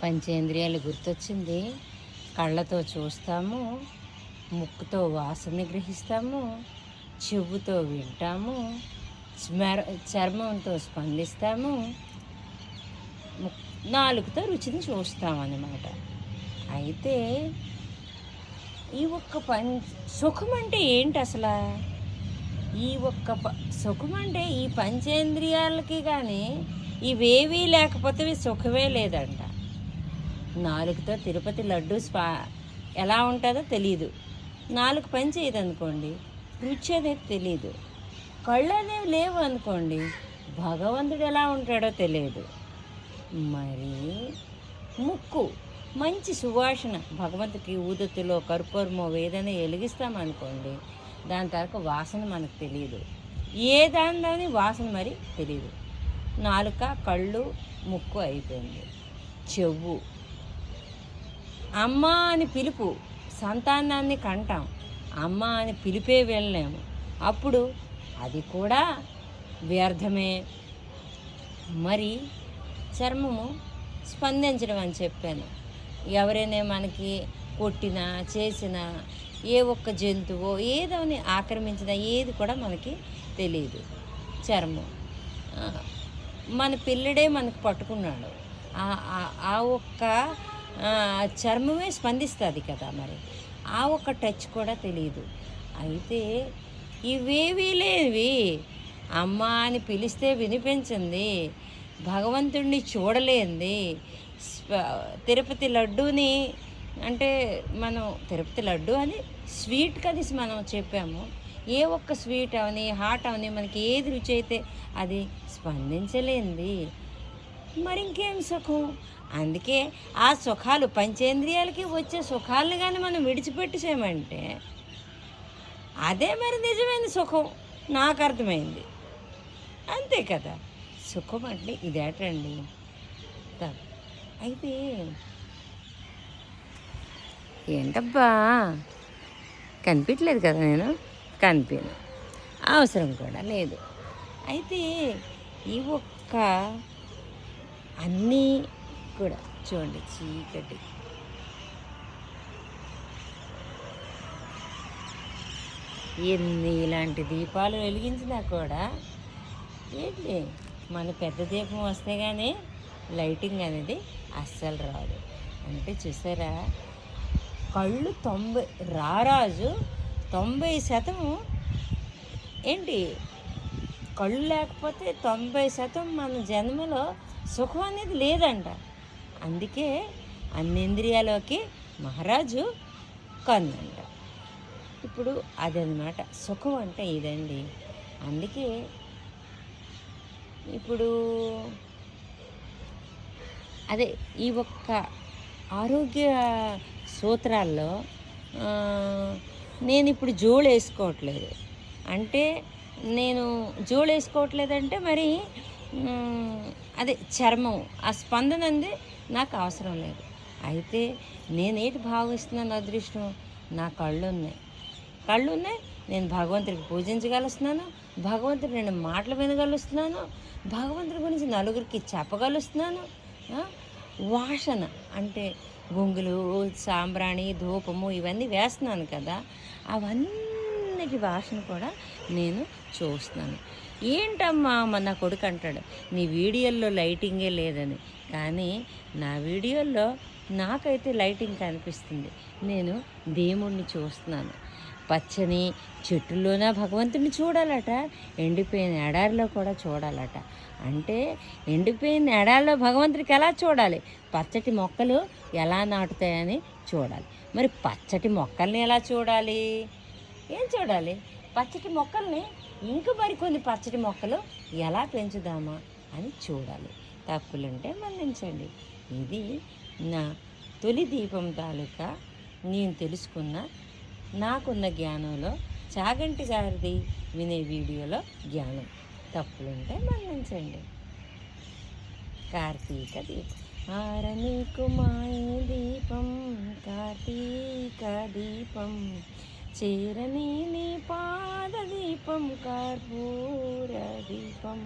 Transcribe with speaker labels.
Speaker 1: పంచేంద్రియాలు గుర్తొచ్చింది. కళ్ళతో చూస్తాము, ముక్కుతో వాసన గ్రహిస్తాము, చెవుతో వింటాము, చర్మంతో స్పందిస్తాము, నాలుగుతో రుచిని చూస్తామన్నమాట. అయితే ఈ ఒక్క సుఖం అంటే ఏంటి అసలు? ఈ ఒక్క సుఖం అంటే ఈ పంచేంద్రియాలకి కానీ ఇవేవీ లేకపోతే సుఖమే లేదంట. నాలుగుతో తిరుపతి లడ్డు ఎలా ఉంటుందో తెలీదు. నాలుగు పని చేయదు అనుకోండి, రుచి అనేది తెలీదు. కళ్ళు అనేవి లేవు అనుకోండి, భగవంతుడు ఎలా ఉంటాడో తెలియదు. మరి ముక్కు మంచి సువాసన, భగవంతుడికి ఊదతిలో కర్పూరమో ఏదైనా వెలిగిస్తామనుకోండి, దాని తర్వాత వాసన మనకు తెలియదు. ఏ దాని వాసన మరి తెలియదు. నాలుక, కళ్ళు, ముక్కు అయిపోయింది. చెవు అమ్మ అని పిలుపు, సంతానాన్ని కంటాం, అమ్మ అని పిలిపే వెళ్ళలేము, అప్పుడు అది కూడా వ్యర్థమే. మరి చర్మము స్పందించడం అని చెప్పాను. ఎవరైనా మనకి కొట్టినా చేసినా, ఏ ఒక్క జంతువో ఏదోని ఆక్రమించినా ఏది కూడా మనకి తెలియదు. చర్మం మన పిల్లడే మనకు పట్టుకున్నాడు, ఆ ఒక్క చర్మమే స్పందిస్తుంది కదా, మరి ఆ ఒక్క టచ్ కూడా తెలియదు. అయితే ఇవేవీ లేవి, అమ్మ అని పిలిస్తే వినిపించింది, భగవంతుడిని చూడలేంది, తిరుపతి లడ్డూని అంటే మనం తిరుపతి లడ్డు అని స్వీట్ కది మనం చెప్పాము. ఏ ఒక్క స్వీట్ అవని హాట్ అవని మనకి ఏది రుచి అయితే అది స్పందించలేంది, మరి ఇంకేం సుఖం? అందుకే ఆ సుఖాలు పంచేంద్రియాలకి వచ్చే సుఖాలను కానీ మనం విడిచిపెట్టేసామంటే అదే మరి నిజమైన సుఖం. నాకు అర్థమైంది, అంతే కదా. సుఖం అంటే ఇదేటండి. అయితే ఏంటబ్బా కనిపించలేదు కదా, నేను కనిపించను, అవసరం కూడా లేదు. అయితే ఈ ఒక్క అన్నీ కూడా చూడండి, చీకటి ఎన్ని ఇలాంటి దీపాలు వెలిగించినా కూడా ఏంటి మన పెద్ద దీపం వస్తే కానీ లైటింగ్ అనేది అస్సలు రాదు. అంటే చూసారా, కళ్ళు 90 రారాజు 90% ఏంటి కళ్ళు లేకపోతే 90% మన జన్మలో సుఖం అనేది లేదంట. అందుకే అన్నింద్రియాలకి మహారాజు కన్నంట. ఇప్పుడు అదనమాట సుఖం అంటే ఇదండి. అందుకే ఇప్పుడు అదే ఈ ఒక్క ఆరోగ్య సూత్రాల్లో నేను ఇప్పుడు జోలు వేసుకోవట్లేదు. అంటే నేను జోలు వేసుకోవట్లేదంటే మరి అదే చర్మం ఆ స్పందన అంది నాకు అవసరం లేదు. అయితే నేనేటి భావిస్తున్నాను అదృష్టం, నా కళ్ళు ఉన్నాయి, నేను భగవంతుడికి పూజించగలుస్తున్నాను, భగవంతుడు నేను మాటలు వినగలుస్తున్నాను, భగవంతుడి గురించి నలుగురికి చెప్పగలుస్తున్నాను. వాసన అంటే గొంగులు, సాంబ్రాణి, ధూపము ఇవన్నీ వేస్తున్నాను కదా, అవన్నిటి వాసన కూడా నేను చూస్తున్నాను. ఏంటమ్మా నా కొడుకు అంటాడు, నీ వీడియోల్లో లైటింగే లేదని. కానీ నా వీడియోల్లో నాకైతే లైటింగ్ కనిపిస్తుంది. నేను దేవుణ్ణి చూస్తున్నాను. పచ్చని చెట్టుల్లోన భగవంతుడిని చూడాలట, ఎండిపోయిన ఎడారిలో కూడా చూడాలట. అంటే ఎండిపోయిన ఎడారిలో భగవంతుడికి ఎలా చూడాలి? పచ్చటి మొక్కలు ఎలా నాటుతాయని చూడాలి. మరి పచ్చటి మొక్కల్ని ఎలా చూడాలి? ఏం చూడాలి? పచ్చటి మొక్కల్ని ఇంక మరికొన్ని పచ్చటి మొక్కలు ఎలా పెంచుదామా అని చూడాలి. తప్పులుంటే మన్నించండి. ఇది నా తొలి దీపం తాలూకా నేను తెలుసుకున్న నాకున్న జ్ఞానంలో చాగంటి గారిది వినే వీడియోలో జ్ఞానం. తప్పులుంటే మన్నించండి. కార్తీక దీపం ఆరనీకు మాయ దీపం, కార్తీక దీపం చేరని నీ పాద దీపం, కర్పూర దీపం.